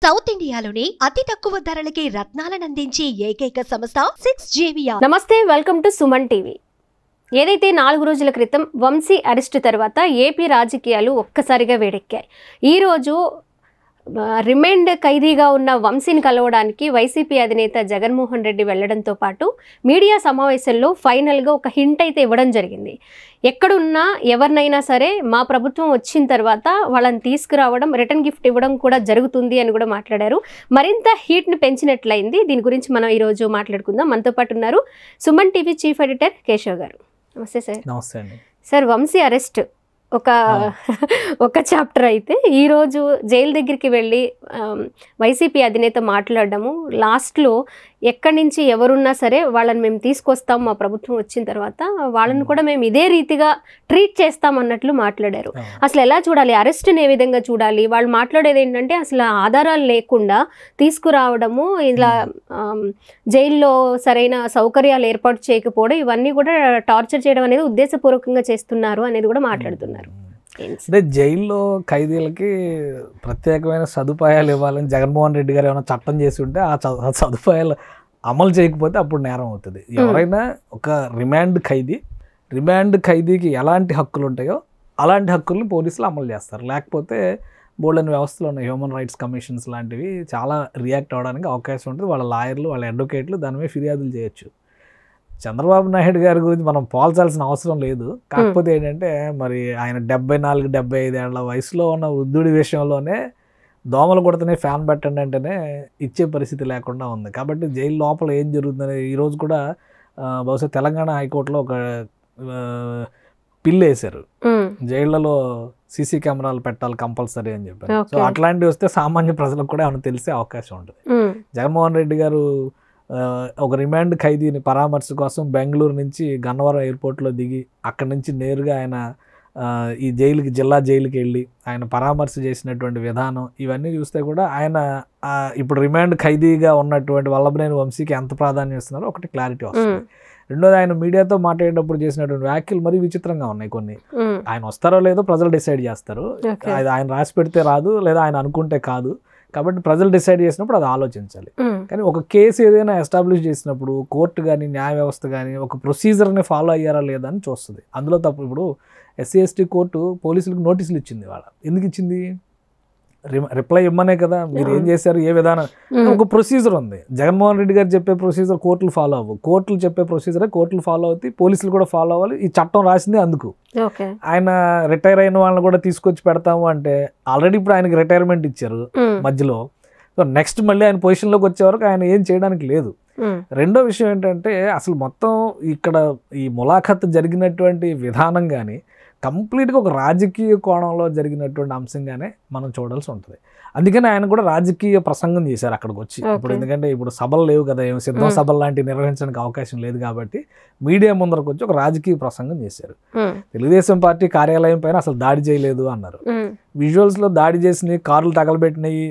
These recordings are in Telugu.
సౌత్ ఇండియాలోనే అతి తక్కువ ధరలకి రత్నాలనందించే ఏకైక సంస్థ 6JVR. నమస్తే, వెల్కమ్ టు సుమన్ టీవీ. ఏదైతే 4 రోజుల క్రితం వంశీ అరెస్ట్ తర్వాత ఏపీ రాజకీయాలు ఒక్కసారిగా వేడెక్కాయి. ఈరోజు రిమైండ్ ఖైదీగా ఉన్న వంశీని కలవడానికి వైసీపీ అధినేత జగన్మోహన్ రెడ్డి వెళ్లడంతో పాటు మీడియా సమావేశంలో ఫైనల్గా ఒక హింట్ అయితే ఇవ్వడం జరిగింది. ఎక్కడున్నా ఎవరినైనా సరే మా ప్రభుత్వం వచ్చిన తర్వాత వాళ్ళని తీసుకురావడం, రిటర్న్ గిఫ్ట్ ఇవ్వడం కూడా జరుగుతుంది అని కూడా మాట్లాడారు. మరింత హీట్ని పెంచినట్లయింది. దీని గురించి మనం ఈరోజు మాట్లాడుకుందాం. మనతో పాటు ఉన్నారు Suman TV chief editor Keshav గారు. నమస్తే సార్. నమస్తే అండి. సార్, వంశీ అరెస్ట్ ఒక చాప్టర్ అయితే ఈరోజు జైలు దగ్గరికి వెళ్ళి వైసీపీ అధినేత మాట్లాడడము, లాస్ట్లో ఎక్కడి నుంచి ఎవరున్నా సరే వాళ్ళని మేము తీసుకొస్తాం, మా ప్రభుత్వం వచ్చిన తర్వాత వాళ్ళని కూడా మేము ఇదే రీతిగా ట్రీట్ చేస్తాం అన్నట్లు మాట్లాడారు. అసలు ఎలా చూడాలి, అరెస్ట్ని ఏ విధంగా చూడాలి? వాళ్ళు మాట్లాడేది ఏంటంటే అసలు ఆధారాలు లేకుండా తీసుకురావడము, ఇలా జైల్లో సరైన సౌకర్యాలు ఏర్పాటు చేయకపోవడం, ఇవన్నీ కూడా టార్చర్ చేయడం అనేది ఉద్దేశపూర్వకంగా చేస్తున్నారు అనేది కూడా మాట్లాడుతున్నారు. అంటే జైల్లో ఖైదీలకి ప్రత్యేకమైన సదుపాయాలు ఇవ్వాలని జగన్మోహన్ రెడ్డి గారు ఏమైనా చట్టం చేసి ఉంటే ఆ సదుపాయాలు అమలు చేయకపోతే అప్పుడు నేరం అవుతుంది. ఎవరైనా ఒక రిమాండ్ ఖైదీకి ఎలాంటి హక్కులు ఉంటాయో అలాంటి హక్కుల్ని పోలీసులు అమలు చేస్తారు. లేకపోతే బోల్డెన్ వ్యవస్థలు ఉన్నాయి, హ్యూమన్ రైట్స్ కమిషన్స్ లాంటివి, చాలా రియాక్ట్ అవ్వడానికి అవకాశం ఉంటుంది. వాళ్ళ లాయర్లు, వాళ్ళ అడ్వకేట్లు దాని మీద ఫిర్యాదులు చేయొచ్చు. చంద్రబాబు నాయుడు గారి గురించి మనం పోల్చాల్సిన అవసరం లేదు. కాకపోతే ఏంటంటే మరి ఆయన 74-75 ఏళ్ల వయసులో ఉన్న వృద్ధుడి విషయంలోనే దోమలు కొడుతూనే ఫ్యాన్ పెట్టండి అంటేనే ఇచ్చే పరిస్థితి లేకుండా ఉంది. కాబట్టి జైలు లోపల ఏం జరుగుతుందని ఈరోజు కూడా బహుశా తెలంగాణ హైకోర్టులో ఒక పిల్లు వేశారు, జైళ్లలో సీసీ కెమెరాలు పెట్టాలి కంపల్సరీ అని చెప్పారు. సో అట్లాంటివి వస్తే సామాన్య ప్రజలకు కూడా ఏమైనా తెలిసే అవకాశం ఉంటుంది. జగన్మోహన్ రెడ్డి గారు ఒక రిమాండ్ ఖైదీని పరామర్శ కోసం బెంగళూరు నుంచి గన్నవరం ఎయిర్పోర్ట్లో దిగి అక్కడి నుంచి నేరుగా ఆయన ఈ జిల్లా జైలుకి వెళ్ళి ఆయన పరామర్శ చేసినటువంటి విధానం, ఇవన్నీ చూస్తే కూడా ఆయన ఇప్పుడు రిమాండ్ ఖైదీగా ఉన్నటువంటి వల్లభనేని వంశీకి ఎంత ప్రాధాన్యం ఇస్తున్నారో ఒకటి క్లారిటీ వస్తుంది. రెండోది, ఆయన మీడియాతో మాట్లాడేటప్పుడు చేసినటువంటి వ్యాఖ్యలు మరీ విచిత్రంగా ఉన్నాయి. కొన్ని ఆయన వస్తారో లేదో ప్రజలు డిసైడ్ చేస్తారు. అది ఆయన రాసి పెడితే రాదు, లేదా ఆయన అనుకుంటే కాదు. కాబట్టి ప్రజలు డిసైడ్ చేసినప్పుడు అది ఆలోచించాలి. కానీ ఒక కేసు ఏదైనా ఎస్టాబ్లిష్ చేసినప్పుడు కోర్టు కానీ న్యాయ వ్యవస్థ కానీ ఒక ప్రొసీజర్ని ఫాలో అయ్యారా లేదా అని చూస్తుంది. అందులో తప్పు. ఇప్పుడు SC/ST కోర్టు పోలీసులకు నోటీసులు ఇచ్చింది. వాళ్ళ ఎందుకు ఇచ్చింది? రిప్లై ఇమ్మనే కదా, మీరు ఏం చేశారు, ఏ విధానం, ఒక ప్రొసీజర్ ఉంది. జగన్మోహన్ రెడ్డి గారు చెప్పే ప్రొసీజర్ కోర్టులు ఫాలో అవ్వవు. కోర్టులు చెప్పే ప్రొసీజరే కోర్టులు ఫాలో అవుతాయి, పోలీసులు కూడా ఫాలో అవ్వాలి. ఈ చట్టం రాసింది అందుకు. ఆయన రిటైర్ అయిన వాళ్ళని కూడా తీసుకొచ్చి పెడతాము అంటే ఆల్రెడీ ఇప్పుడు ఆయనకి రిటైర్మెంట్ ఇచ్చారు మధ్యలో. సో నెక్స్ట్ మళ్ళీ ఆయన పొజిషన్లోకి వచ్చే వరకు ఆయన ఏం చేయడానికి లేదు. రెండో విషయం ఏంటంటే అసలు మొత్తం ఇక్కడ ఈ ములాఖత్ జరిగినటువంటి విధానం కానీ కంప్లీట్గా ఒక రాజకీయ కోణంలో జరిగినటువంటి అంశంగానే మనం చూడాల్సి ఉంటుంది. అందుకని ఆయన కూడా రాజకీయ ప్రసంగం చేశారు అక్కడికి వచ్చి. ఇప్పుడు ఎందుకంటే ఇప్పుడు సభలు లేవు కదా, ఏమి సిద్ధం సభలు లాంటివి నిర్వహించడానికి అవకాశం లేదు కాబట్టి మీడియా ముందరకు వచ్చి ఒక రాజకీయ ప్రసంగం చేశారు. తెలుగుదేశం పార్టీ కార్యాలయం పైన అసలు దాడి చేయలేదు అన్నారు. విజువల్స్లో దాడి చేసినవి, కార్లు తగలబెట్టినవి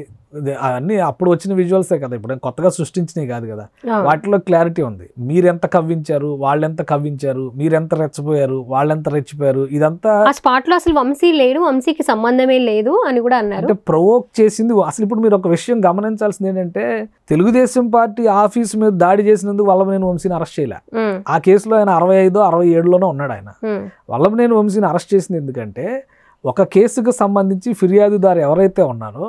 అన్నీ అప్పుడు వచ్చిన విజువల్సే కదా, ఇప్పుడు కొత్తగా సృష్టించినవి కాదు కదా. వాటిలో క్లారిటీ ఉంది. మీరెంత కవ్వించారు, వాళ్ళెంత కవ్వించారు, మీరెంత రెచ్చిపోయారు, వాళ్ళెంత రెచ్చిపోయారు, ఇదంతా స్పాట్ లో అసలు వంశీ లేడు, వంశీకి సంబంధమే లేదు అని కూడా అన్నారు. అంటే ప్రొవోక్ చేసింది. అసలు ఇప్పుడు మీరు ఒక విషయం గమనించాల్సింది ఏంటంటే తెలుగుదేశం పార్టీ ఆఫీస్ మీద దాడి చేసినందుకు వల్లభనేని వంశీని అరెస్ట్ చేయలే. ఆ కేసులో ఆయన 65-67లోనే ఉన్నాడు. ఆయన వల్లభనేని వంశీని అరెస్ట్ చేసింది ఎందుకంటే ఒక కేసుకు సంబంధించి ఫిర్యాదుదారు ఎవరైతే ఉన్నారో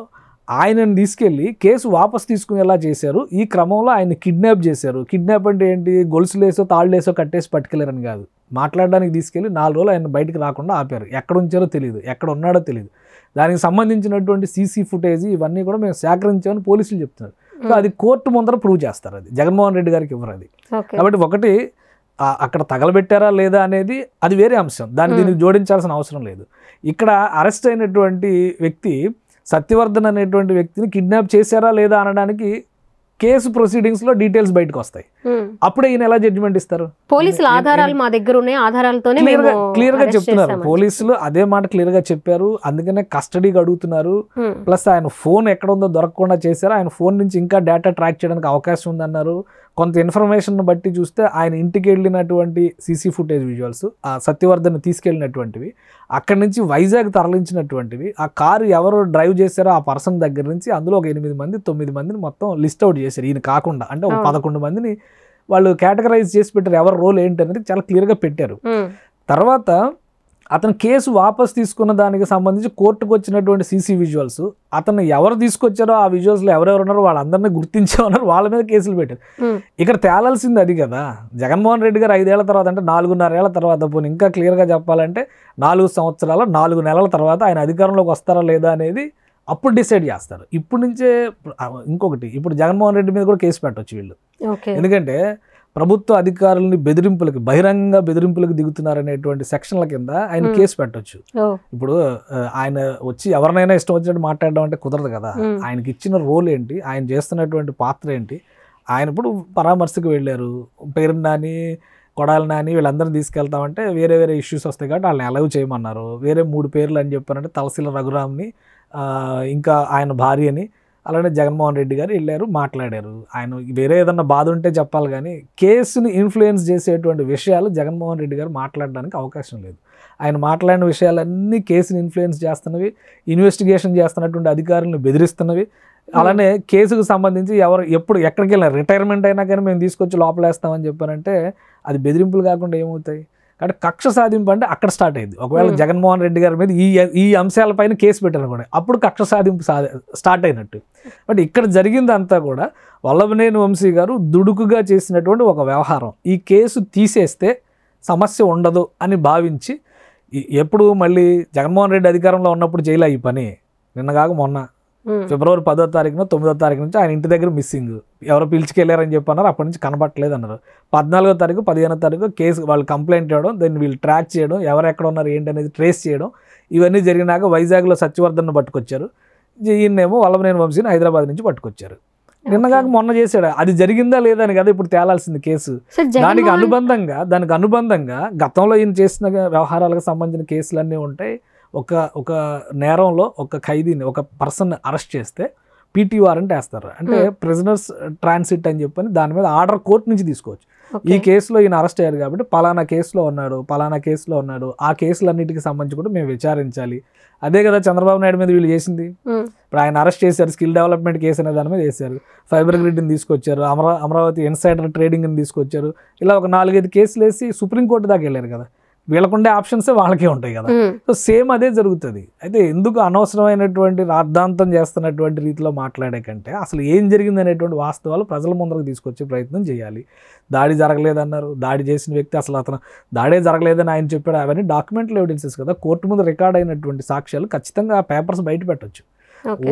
ఆయనను తీసుకెళ్ళి కేసు వాపసు తీసుకునేలా చేశారు. ఈ క్రమంలో ఆయన కిడ్నాప్ చేశారు. కిడ్నాప్ అంటే ఏంటి, గొలుసులేసో తాళ్ళేసో కట్టేసి పట్టుకెళ్ళారని కాదు, మాట్లాడడానికి తీసుకెళ్ళి 4 రోజులు ఆయన బయటకు రాకుండా ఆపారు. ఎక్కడ ఉంచారో తెలియదు, ఎక్కడ ఉన్నాడో తెలియదు. దానికి సంబంధించినటువంటి సీసీ ఫుటేజ్ ఇవన్నీ కూడా మేము సేకరించామని పోలీసులు చెప్తున్నారు. సో అది కోర్టు ముందర ప్రూవ్ చేస్తారు. అది జగన్మోహన్ రెడ్డి గారికి ఇవ్వరు అది. కాబట్టి ఒకటి అక్కడ తగలబెట్టారా లేదా అనేది అది వేరే అంశం, దీనికి జోడించాల్సిన అవసరం లేదు. ఇక్కడ అరెస్ట్ అయినటువంటి వ్యక్తి సత్యవర్ధన్ అనేటువంటి వ్యక్తిని కిడ్నాప్ చేశారా లేదా అనడానికి కేసు ప్రొసీడింగ్స్లో డీటెయిల్స్ బయటకు వస్తాయి. అప్పుడే ఈయన ఎలా జడ్జిమెంట్ ఇస్తారు? పోలీసులు ఆధారాలు మా దగ్గర ఉన్నాయి, ఆధారాలతోనే క్లియర్ గా చెప్తున్నారు పోలీసులు, అదే మాట క్లియర్ గా చెప్పారు. అందుకనే కస్టడీకి అడుగుతున్నారు. ప్లస్ ఆయన ఫోన్ ఎక్కడ ఉందో దొరకకుండా చేశారు. ఆయన ఫోన్ నుంచి ఇంకా డేటా ట్రాక్ చేయడానికి అవకాశం ఉందన్నారు. కొంత ఇన్ఫర్మేషన్ బట్టి చూస్తే ఆయన ఇంటికి వెళ్ళినటువంటి సీసీ ఫుటేజ్ విజువల్స్, ఆ సత్యవర్ధన్ తీసుకెళ్ళినటువంటివి, అక్కడి నుంచి వైజాగ్ తరలించినటువంటివి, ఆ కారు ఎవరు డ్రైవ్ చేశారో ఆ పర్సన్ దగ్గర నుంచి అందులో ఒక 8 మంది 9 మందిని మొత్తం లిస్ట్ అవుట్ చేశారు ఈయన కాకుండా. అంటే ఒక 11 మందిని వాళ్ళు కేటగరైజ్ చేసి పెట్టారు, ఎవరి రోల్ ఏంటి అనేది చాలా క్లియర్గా పెట్టారు. తర్వాత అతను కేసు వాపస్ తీసుకున్న దానికి సంబంధించి కోర్టుకు వచ్చినటువంటి సీసీ విజువల్స్, అతను ఎవరు తీసుకొచ్చారో ఆ విజువల్స్లో ఎవరెవరు ఉన్నారో వాళ్ళందరినీ గుర్తించే ఉన్నారు, వాళ్ళ మీద కేసులు పెట్టారు. ఇక్కడ తేలాల్సింది అది కదా. జగన్మోహన్ రెడ్డి గారు 5 ఏళ్ల తర్వాత, అంటే 4.5 ఏళ్ల తర్వాత, పోనీ ఇంకా క్లియర్గా చెప్పాలంటే 4 సంవత్సరాల 4 నెలల తర్వాత ఆయన అధికారంలోకి వస్తారా లేదా అనేది అప్పుడు డిసైడ్ చేస్తారు. ఇప్పుడు నుంచే ఇంకొకటి, ఇప్పుడు జగన్మోహన్ రెడ్డి మీద కూడా కేసు పెట్టవచ్చు వీళ్ళు. ఎందుకంటే ప్రభుత్వ అధికారులని బెదిరింపులకి, బహిరంగ బెదిరింపులకు దిగుతున్నారనేటువంటి సెక్షన్ల కింద ఆయన కేసు పెట్టవచ్చు. ఇప్పుడు ఆయన వచ్చి ఎవరినైనా ఇష్టం వచ్చినట్టు మాట్లాడడం అంటే కుదరదు కదా. ఆయనకి ఇచ్చిన రోల్ ఏంటి, ఆయన చేస్తున్నటువంటి పాత్ర ఏంటి? ఆయన ఇప్పుడు పరామర్శకు వెళ్ళారు, పేరు నాని, కొడాలి నాని వీళ్ళందరినీ తీసుకెళ్తామంటే వేరే వేరే ఇష్యూస్ వస్తాయి కాబట్టి వాళ్ళని అలౌ చేయమన్నారు. వేరే 3 పేర్లు అని చెప్పారంటే తలసిల రఘురామ్ని, ఇంకా ఆయన భార్యని, అలానే జగన్మోహన్ రెడ్డి గారు వెళ్ళారు, మాట్లాడారు. ఆయన వేరే ఏదన్నా బాధ ఉంటే చెప్పాలి, కానీ కేసుని ఇన్ఫ్లుయెన్స్ చేసేటువంటి విషయాలు జగన్మోహన్ రెడ్డి గారు మాట్లాడడానికి అవకాశం లేదు. ఆయన మాట్లాడిన విషయాలన్నీ కేసుని ఇన్ఫ్లుయెన్స్ చేస్తున్నవి, ఇన్వెస్టిగేషన్ చేస్తున్నటువంటి అధికారులను బెదిరిస్తున్నవి. అలానే కేసుకు సంబంధించి ఎవరు ఎప్పుడు ఎక్కడికి వెళ్ళినా రిటైర్మెంట్ అయినా కానీ మేము తీసుకొచ్చి లోపలేస్తామని చెప్పారంటే అది బెదిరింపులు కాకుండా ఏమవుతాయి? కాబట్టి కక్ష సాధింపు అంటే అక్కడ స్టార్ట్ అయింది. ఒకవేళ జగన్మోహన్ రెడ్డి గారి మీద ఈ అంశాలపైన కేసు పెట్టారు కూడా అప్పుడు కక్ష సాధింపు స్టార్ట్ అయినట్టు. బట్ ఇక్కడ జరిగిందంతా కూడా వల్లభనేని వంశీ గారు దుడుకుగా చేసినటువంటి ఒక వ్యవహారం. ఈ కేసు తీసేస్తే సమస్య ఉండదు అని భావించి, ఎప్పుడు మళ్ళీ జగన్మోహన్ రెడ్డి అధికారంలో ఉన్నప్పుడు చేయలే ఈ పని. నిన్నగాక మొన్న ఫిబ్రవరి 10వ తారీఖున 9వ తారీఖు నుంచి ఆయన ఇంటి దగ్గర మిస్సింగ్, ఎవరో పిలిచికెళ్ళారని చెప్పన్నారు. అప్పటి నుంచి కనబట్టలేదు అన్నారు. 14వ తారీఖు 15వ తారీఖు కేసు వాళ్ళు కంప్లైంట్ ఇవ్వడం, దాన్ని వీళ్ళు ట్రాక్ చేయడం, ఎవరు ఎక్కడ ఉన్నారు ఏంటి అనేది ట్రేస్ చేయడం, ఇవన్నీ జరిగినాక వైజాగ్లో సత్యవర్ధన్ పట్టుకొచ్చారు. ఈయనేమో వల్లభనేని వంశీని హైదరాబాద్ నుంచి పట్టుకొచ్చారు. నిన్నగాక మొన్న చేశాడు. అది జరిగిందా లేదా అని కదా ఇప్పుడు తేలాల్సింది కేసు. దానికి అనుబంధంగా గతంలో ఈయన చేసిన వ్యవహారాలకు సంబంధించిన కేసులన్నీ ఉంటాయి. ఒక నేరంలో ఒక ఖైదీని, ఒక పర్సన్ అరెస్ట్ చేస్తే పీటీ వారెంట్ వేస్తారు, అంటే ప్రిజనర్స్ ట్రాన్సిట్ అని చెప్పని దాని మీద ఆర్డర్ కోర్టు నుంచి తీసుకోవచ్చు. ఈ కేసులో ఈయన అరెస్ట్ అయ్యారు కాబట్టి పలానా కేసులో ఉన్నాడు, ఆ కేసులన్నిటికి సంబంధించి కూడా మేము విచారించాలి. అదే కదా చంద్రబాబు నాయుడు మీద వీళ్ళు చేసింది. ఇప్పుడు ఆయన అరెస్ట్ చేశారు, స్కిల్ డెవలప్మెంట్ కేసు అనే దాని మీద వేశారు, ఫైబర్ గ్రిడ్ని తీసుకొచ్చారు, అమరావతి ఇన్సైడర్ ట్రేడింగ్ని తీసుకొచ్చారు. ఇలా ఒక 4-5 కేసులు వేసి సుప్రీంకోర్టు దాకా వెళ్ళారు కదా. వీళ్ళకుండే ఆప్షన్సే వాళ్ళకే ఉంటాయి కదా. సో సేమ్ అదే జరుగుతుంది. అయితే ఎందుకు అనవసరమైనటువంటి రాద్ధాంతం చేస్తున్నటువంటి రీతిలో మాట్లాడే కంటే అసలు ఏం జరిగింది అనేటువంటి వాస్తవాలు ప్రజల ముందరకు తీసుకొచ్చే ప్రయత్నం చేయాలి. దాడి జరగలేదన్నారు, దాడి చేసిన వ్యక్తి అసలు అతను దాడే జరగలేదని ఆయన చెప్పాడు, అవన్నీ డాక్యుమెంటల్ ఎవిడెన్సెస్ కదా. కోర్టు ముందు రికార్డ్ అయినటువంటి సాక్ష్యాలు ఖచ్చితంగా ఆ పేపర్స్ బయట పెట్టవచ్చు.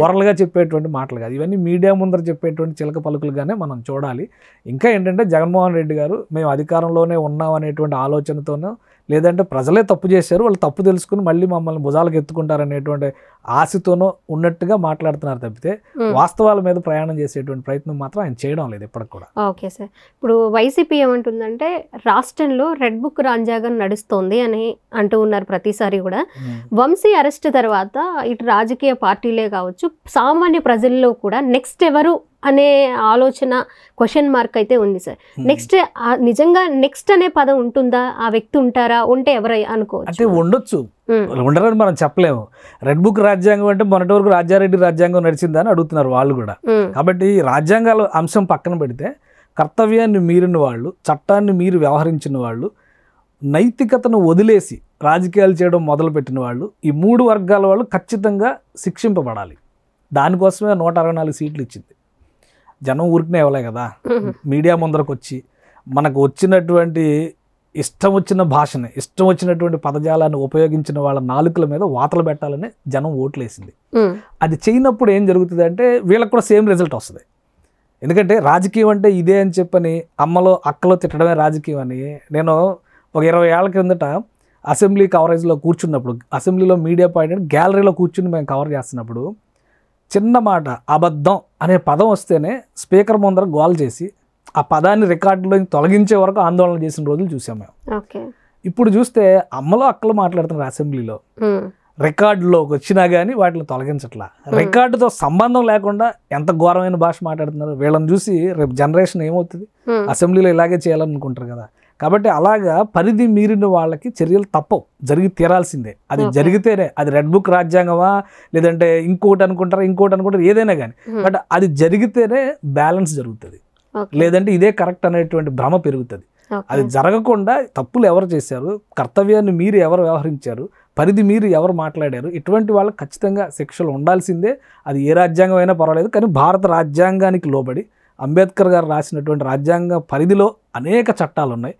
ఓరల్గా చెప్పేటువంటి మాటలు కాదు, ఇవన్నీ మీడియా ముందర చెప్పేటువంటి చిలక పలుకులుగానే మనం చూడాలి. ఇంకా ఏంటంటే జగన్మోహన్ రెడ్డి గారు మేము అధికారంలోనే ఉన్నాం అనేటువంటి ఆలోచనతోనో, లేదంటే ప్రజలే తప్పు చేశారు, వాళ్ళు తప్పు తెలుసుకుని మళ్ళీ మమ్మల్ని భుజాలకు ఎత్తుకుంటారనేటువంటి ఆశతోనో ఉన్నట్టుగా మాట్లాడుతున్నారు తప్పితే వాస్తవాల మీద ప్రయాణం చేసేటువంటి ప్రయత్నం మాత్రం ఆయన చేయడం లేదు ఇప్పటికి కూడా. ఓకే సార్, ఇప్పుడు వైసీపీ ఏమంటుందంటే రాష్ట్రంలో రెడ్ బుక్ రాజ్యాంగం నడుస్తోంది అని అంటూ ఉన్నారు ప్రతిసారి కూడా. వంశీ అరెస్ట్ తర్వాత ఇటు రాజకీయ పార్టీలే కావచ్చు, సామాన్య ప్రజల్లో కూడా నెక్స్ట్ ఎవరు అనే ఆలోచన క్వశ్చన్ మార్క్ అయితే ఉంది సార్. నెక్స్ట్ నిజంగా నెక్స్ట్ అనే పదం ఉంటుందా, ఆ వ్యక్తి ఉంటారా, ఉంటే ఎవరై అనుకోవచ్చు? అంటే ఉండొచ్చు, ఉండరని మనం చెప్పలేము. రెడ్ బుక్ రాజ్యాంగం అంటే మొన్నటి వరకు రాజారెడ్డి రాజ్యాంగం నడిచిందా అని అడుగుతున్నారు వాళ్ళు కూడా. కాబట్టి రాజ్యాంగాల అంశం పక్కన పెడితే కర్తవ్యాన్ని మీరిన వాళ్ళు, చట్టాన్ని మీరు వ్యవహరించిన వాళ్ళు, నైతికతను వదిలేసి రాజకీయాలు చేయడం మొదలుపెట్టిన వాళ్ళు, ఈ 3 వర్గాల వాళ్ళు ఖచ్చితంగా శిక్షింపబడాలి. దానికోసమే 164 సీట్లు ఇచ్చింది. జనం ఊరికనే ఇవ్వలే కదా, మీడియా ముందరకు వచ్చి మనకు వచ్చినటువంటి ఇష్టం వచ్చిన భాషని, ఇష్టం వచ్చినటువంటి పదజాలాన్ని ఉపయోగించిన వాళ్ళ నాలుకల మీద వాతలు పెట్టాలని జనం ఓట్లేసింది. అది చేయనప్పుడు ఏం జరుగుతుంది అంటే వీళ్ళకి కూడా సేమ్ రిజల్ట్ వస్తుంది. ఎందుకంటే రాజకీయం అంటే ఇదే అని చెప్పని అక్కలో తిట్టడమే రాజకీయం అని. నేను ఒక 20 ఏళ్ల క్రిందట అసెంబ్లీ కవరేజ్లో కూర్చున్నప్పుడు, అసెంబ్లీలో మీడియా పాయింట్ గ్యాలరీలో కూర్చుని మేము కవర్ చేస్తున్నప్పుడు చిన్న మాట అబద్ధం అనే పదం వస్తేనే స్పీకర్ ముందర గోల్ చేసి ఆ పదాన్ని రికార్డులో తొలగించే వరకు ఆందోళన చేసిన రోజులు చూసాం మేము. ఓకే. ఇప్పుడు చూస్తే అమ్మలో అక్కలు మాట్లాడుతున్నారు అసెంబ్లీలో, రికార్డులోకి వచ్చినా కానీ వాటిని తొలగించట్లా. రికార్డుతో సంబంధం లేకుండా ఎంత ఘోరమైన భాష మాట్లాడుతున్నారు. వీళ్ళని చూసి రేపు జనరేషన్ ఏమవుతుంది, అసెంబ్లీలో ఇలాగే చేయాలనుకుంటారు కదా. కాబట్టి అలాగా పరిధి మీరిన వాళ్ళకి చర్యలు తప్పవు, జరిగి తీరాల్సిందే. అది జరిగితేనే, అది రెడ్ బుక్ రాజ్యాంగమా లేదంటే ఇంకోటి అనుకుంటారు ఏదైనా కానీ, బట్ అది జరిగితేనే బ్యాలెన్స్ జరుగుతుంది. లేదంటే ఇదే కరెక్ట్ అనేటువంటి భ్రమ పెరుగుతుంది. అది జరగకుండా తప్పులు ఎవరు చేశారు, కర్తవ్యాన్ని మీరు ఎవరు వ్యవహరించారు, పరిధి మీరు ఎవరు మాట్లాడారు, ఇటువంటి వాళ్ళకి ఖచ్చితంగా శిక్షలు ఉండాల్సిందే. అది ఏ రాజ్యాంగం అయినా పర్వాలేదు, కానీ భారత రాజ్యాంగానికి లోబడి అంబేద్కర్ గారు రాసినటువంటి రాజ్యాంగ పరిధిలో అనేక చట్టాలు ఉన్నాయి.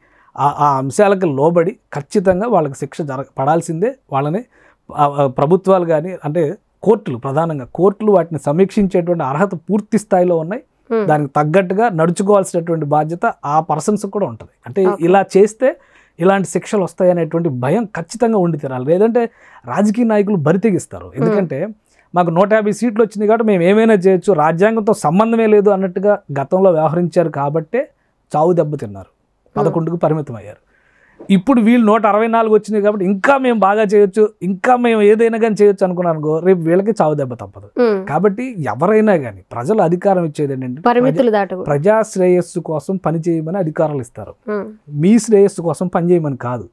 ఆ అంశాలకు లోబడి ఖచ్చితంగా వాళ్ళకి శిక్ష పడాల్సిందే. వాళ్ళని ప్రభుత్వాలు కానీ, అంటే కోర్టులు, ప్రధానంగా కోర్టులు వాటిని సమీక్షించేటువంటి అర్హత పూర్తి స్థాయిలో ఉన్నాయి. దానికి తగ్గట్టుగా నడుచుకోవాల్సినటువంటి బాధ్యత ఆ పర్సన్స్ కూడా ఉంటుంది. అంటే ఇలా చేస్తే ఇలాంటి శిక్షలు వస్తాయనేటువంటి భయం ఖచ్చితంగా ఉండి తీరాలి. లేదంటే రాజకీయ నాయకులు బరితెగిస్తారు. ఎందుకంటే మాకు 150 సీట్లు వచ్చినాయి కాబట్టి మేము ఏమైనా చేయొచ్చు, రాజ్యాంగంతో సంబంధమే లేదు అన్నట్టుగా గతంలో వ్యవహరించారు కాబట్టే చావు దెబ్బతిన్నారు, 11కు పరిమితం అయ్యారు. ఇప్పుడు వీళ్ళు 164 వచ్చినాయి కాబట్టి ఇంకా మేము బాగా చేయొచ్చు, ఇంకా మేము ఏదైనా కానీ చేయొచ్చు అనుకున్నాను, రేపు వీళ్ళకి చావు దెబ్బ తప్పదు. కాబట్టి ఎవరైనా కానీ ప్రజలు అధికారం ఇచ్చేది ఏంటంటే ప్రజా శ్రేయస్సు కోసం పని చేయమని అధికారాలు ఇస్తారు, మీ శ్రేయస్సు కోసం పని చేయమని కాదు.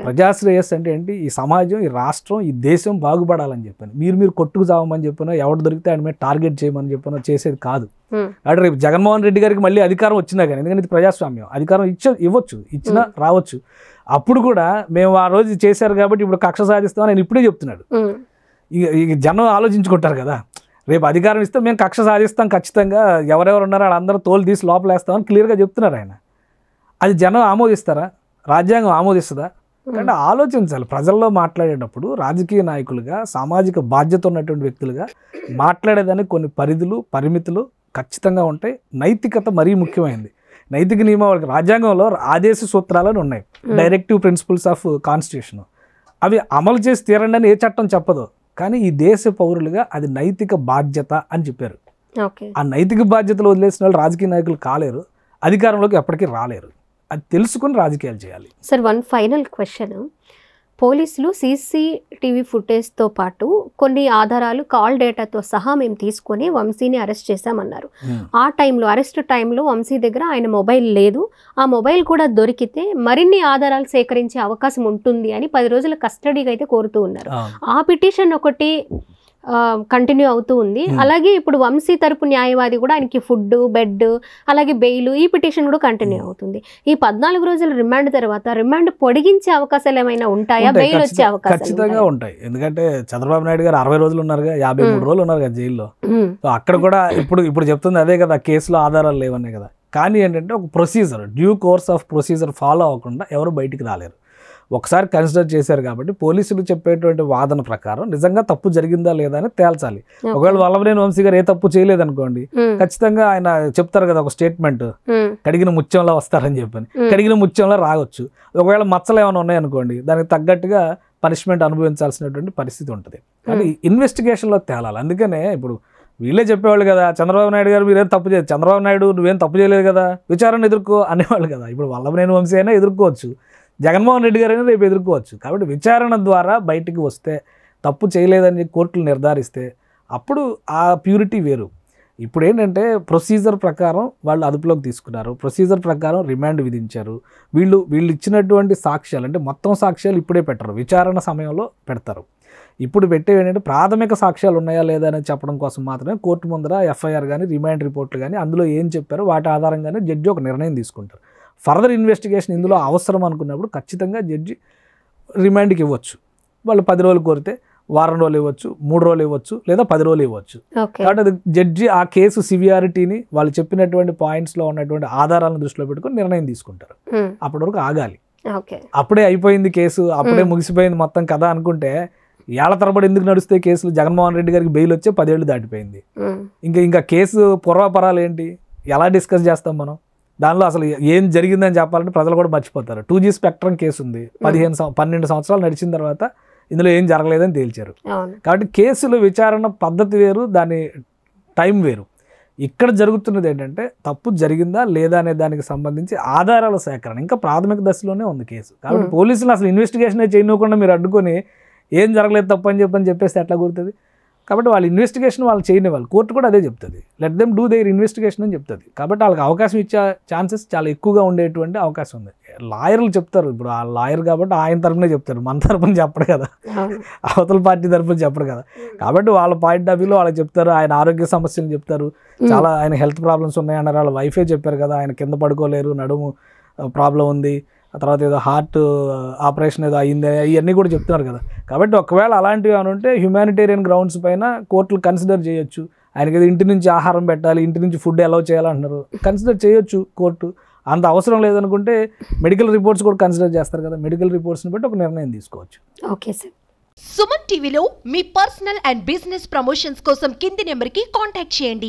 ప్రజా శ్రేయస్సు అంటే ఏంటి, ఈ సమాజం, ఈ రాష్ట్రం, ఈ దేశం బాగుపడాలని చెప్పాను. మీరు కొట్టుకు చావమని చెప్పానో, ఎవడు దొరికితే ఆయన మీద టార్గెట్ చేయమని చెప్పానో చేసేది కాదు. అంటే రేపు జగన్మోహన్ రెడ్డి గారికి మళ్ళీ అధికారం వచ్చినా కానీ, ఎందుకంటే ఇది ప్రజాస్వామ్యం, అధికారం ఇవ్వచ్చు, ఇచ్చినా రావచ్చు. అప్పుడు కూడా మేము ఆ రోజు చేశారు కాబట్టి ఇప్పుడు కక్ష సాధిస్తామని ఆయన ఇప్పుడే చెప్తున్నాడు. ఇక జనం ఆలోచించుకుంటారు కదా, రేపు అధికారం ఇస్తే మేము కక్ష సాధిస్తాం ఖచ్చితంగా, ఎవరెవరు ఉన్నారో వాళ్ళందరూ తోలు తీసి లోపలేస్తామని క్లియర్గా చెప్తున్నారు ఆయన. అది జనం ఆమోదిస్తారా, రాజ్యాంగం ఆమోదిస్తుందా? అంటే ఆలోచించాలి. ప్రజల్లో మాట్లాడేటప్పుడు రాజకీయ నాయకులుగా, సామాజిక బాధ్యత ఉన్నటువంటి వ్యక్తులుగా మాట్లాడేదానికి కొన్ని పరిధులు, పరిమితులు ఖచ్చితంగా ఉంటాయి. నైతికత మరీ ముఖ్యమైనది. నైతిక నియమావళికి రాజ్యాంగంలో ఆదేశ సూత్రాలను ఉన్నాయి, డైరెక్టివ్ ప్రిన్సిపల్స్ ఆఫ్ కాన్స్టిట్యూషన్. అవి అమలు చేసి తీరండి అని ఏ చట్టం చెప్పదు, కానీ ఈ దేశ పౌరులుగా అది నైతిక బాధ్యత అని చెప్పారు. ఆ నైతిక బాధ్యతలు వదిలేసిన వాళ్ళు రాజకీయ నాయకులు కాలేరు, అధికారంలోకి ఎప్పటికీ రాలేరు. అది తెలుసుకుని రాజకీయాలు చేయాలి. Sir, one final question. పోలీసులు సీసీటీవీ ఫుటేజ్తో పాటు కొన్ని ఆధారాలు, కాల్ డేటాతో సహా మేము తీసుకొని వంశీని అరెస్ట్ చేశామన్నారు. ఆ టైంలో, అరెస్ట్ టైంలో వంశీ దగ్గర ఆయన మొబైల్ లేదు. ఆ మొబైల్ కూడా దొరికితే మరిన్ని ఆధారాలు సేకరించే అవకాశం ఉంటుంది అని 10 రోజుల కస్టడీగా అయితే కోరుతూ ఉన్నారు. ఆ పిటిషన్ ఒకటి కంటిన్యూ అవుతూ ఉంది. అలాగే ఇప్పుడు వంశీ తరపు న్యాయవాది కూడా ఆయనకి ఫుడ్, బెడ్, అలాగే బెయిల్, ఈ పిటిషన్ కూడా కంటిన్యూ అవుతుంది. ఈ 14 రోజుల రిమాండ్ తర్వాత రిమాండ్ పొడిగించే అవకాశాలు ఏమైనా ఉంటాయా, బెయిల్ వచ్చే అవకాశాలు? ఖచ్చితంగా ఉంటాయి. ఎందుకంటే చంద్రబాబు నాయుడు గారు 60 రోజులు ఉన్నారుగా, 53 రోజులు ఉన్నారు కదా జైల్లో. అక్కడ కూడా ఇప్పుడు చెప్తుంది అదే కదా, కేసులో ఆధారాలు లేవనే కదా. కానీ ఏంటంటే ఒక procedure, due course of procedure follow అవ్వకుండా ఎవరు బయటికి రాలేరు. ఒకసారి కన్సిడర్ చేశారు కాబట్టి పోలీసులు చెప్పేటువంటి వాదన ప్రకారం నిజంగా తప్పు జరిగిందా లేదా అని తేల్చాలి. ఒకవేళ వల్లభనేని వంశీ గారు ఏ తప్పు చేయలేదనుకోండి, ఖచ్చితంగా ఆయన చెప్తారు కదా ఒక స్టేట్మెంట్, కడిగిన ముత్యంలో వస్తారని చెప్పని. కడిగిన ముత్యంలో రావచ్చు. ఒకవేళ మచ్చలు ఏమైనా ఉన్నాయనుకోండి, దానికి తగ్గట్టుగా పనిష్మెంట్ అనుభవించాల్సినటువంటి పరిస్థితి ఉంటుంది. కానీ ఇన్వెస్టిగేషన్లో తేలాలి. అందుకనే ఇప్పుడు వీళ్ళే చెప్పేవాళ్ళు కదా, చంద్రబాబు నాయుడు గారు మీరేం తప్పు చేయలేదు, చంద్రబాబు నాయుడు నువ్వేం తప్పు చేయలేదు కదా, విచారణ ఎదుర్కో అనేవాళ్ళు కదా. ఇప్పుడు వల్లభనేని వంశీ అయినా ఎదుర్కోవచ్చు, జగన్మోహన్ రెడ్డి గారైనా రేపు ఎదుర్కోవచ్చు. కాబట్టి విచారణ ద్వారా బయటికి వస్తే, తప్పు చేయలేదని కోర్టులు నిర్ధారిస్తే అప్పుడు ఆ ప్యూరిటీ వేరు. ఇప్పుడు ఏంటంటే ప్రొసీజర్ ప్రకారం వాళ్ళు అదుపులోకి తీసుకున్నారు, ప్రొసీజర్ ప్రకారం రిమాండ్ విధించారు. వీళ్ళు ఇచ్చినటువంటి సాక్ష్యాలు, అంటే మొత్తం సాక్ష్యాలు ఇప్పుడే పెట్టరు, విచారణ సమయంలో పెడతారు. ఇప్పుడు పెట్టేవి ఏంటంటే ప్రాథమిక సాక్ష్యాలు ఉన్నాయా లేదా అని చెప్పడం కోసం మాత్రమే కోర్టు ముందర ఎఫ్ఐఆర్ కానీ, రిమాండ్ రిపోర్ట్లు కానీ, అందులో ఏం చెప్పారో వాటి ఆధారంగానే జడ్జి ఒక నిర్ణయం తీసుకుంటారు. ఫర్దర్ ఇన్వెస్టిగేషన్ ఇందులో అవసరం అనుకున్నప్పుడు ఖచ్చితంగా జడ్జి రిమాండ్కి ఇవ్వచ్చు. వాళ్ళు 10 రోజులు కోరితే వారం రోజులు ఇవ్వచ్చు, 3 రోజులు ఇవ్వచ్చు, లేదా 10 రోజులు ఇవ్వచ్చు. కాబట్టి అది జడ్జి ఆ కేసు సివియారిటీని, వాళ్ళు చెప్పినటువంటి పాయింట్స్లో ఉన్నటువంటి ఆధారాలను దృష్టిలో పెట్టుకొని నిర్ణయం తీసుకుంటారు. అప్పటి వరకు ఆగాలి. అప్పుడే అయిపోయింది కేసు, అప్పుడే ముగిసిపోయింది మొత్తం కదా అనుకుంటే ఏళ్ల తరబడి ఎందుకు నడుస్తాయి కేసులు? జగన్మోహన్ రెడ్డి గారికి బెయిల్ వచ్చే 10 ఏళ్ళు దాటిపోయింది. ఇంకా కేసు పూర్వాపరాలు ఏంటి, ఎలా డిస్కస్ చేస్తాం మనం? దానిలో అసలు ఏం జరిగిందని చెప్పాలంటే ప్రజలు కూడా మర్చిపోతారు. 2G స్పెక్ట్రమ్ కేసు ఉంది, 12 సంవత్సరాలు నడిచిన తర్వాత ఇందులో ఏం జరగలేదని తేల్చారు. కాబట్టి కేసులు విచారణ పద్ధతి వేరు, దాని టైం వేరు. ఇక్కడ జరుగుతున్నది ఏంటంటే తప్పు జరిగిందా లేదా అనే దానికి సంబంధించి ఆధారాల సేకరణ ఇంకా ప్రాథమిక దశలోనే ఉంది కేసు. కాబట్టి పోలీసులు అసలు ఇన్వెస్టిగేషన్ చేయనివ్వకుండా మీరు అడ్డుకొని ఏం జరగలేదు తప్పు అని చెప్పేస్తే ఎట్లా గుర్తుంది? కాబట్టి వాళ్ళ ఇన్వెస్టిగేషన్ వాళ్ళు చేయనివ్వాలి. కోర్టు కూడా అదే చెప్తుంది, let them do their investigation అని చెప్తుంది. కాబట్టి వాళ్ళకి అవకాశం ఇచ్చే ఛాన్సెస్ చాలా ఎక్కువగా ఉండేటువంటి అవకాశం ఉంది. లాయర్లు చెప్తారు, ఇప్పుడు ఆ లాయర్ కాబట్టి ఆయన తరపునే చెప్తారు, మన తరపున చెప్పడు కదా, అవతల పార్టీ తరపున చెప్పడు కదా. కాబట్టి వాళ్ళ పాయింట్ ఆఫ్ వ్యూలో వాళ్ళకి చెప్తారు, ఆయన ఆరోగ్య సమస్యలు చెప్తారు, చాలా ఆయన హెల్త్ ప్రాబ్లమ్స్ ఉన్నాయన్నారు. వాళ్ళ వైఫే చెప్పారు కదా, ఆయన కింద పడుకోలేరు, నడుము ప్రాబ్లం ఉంది, ఆ తర్వాత ఏదో హార్ట్ ఆపరేషన్ ఏదో అయ్యింది, ఇవన్నీ కూడా చెప్తున్నారు కదా. కాబట్టి ఒకవేళ అలాంటివి ఏమైనా ఉంటే హ్యుమానిటేరియన్ గ్రౌండ్స్ పైన కోర్టులు కన్సిడర్ చేయొచ్చు. ఆయనకి ఏదో ఇంటి నుంచి ఆహారం పెట్టాలి, ఇంటి నుంచి ఫుడ్ అలౌ చేయాలంటున్నారు, కన్సిడర్ చేయొచ్చు కోర్టు. అంత అవసరం లేదనుకుంటే మెడికల్ రిపోర్ట్స్ కూడా కన్సిడర్ చేస్తారు కదా, మెడికల్ రిపోర్ట్స్ని బట్టి ఒక నిర్ణయం తీసుకోవచ్చు. Okay sir. సుమన్ టీవీలో మీ పర్సనల్ అండ్ బిజినెస్ ప్రమోషన్స్ కోసం కింది నెంబర్కి కాంటాక్ట్ చేయండి.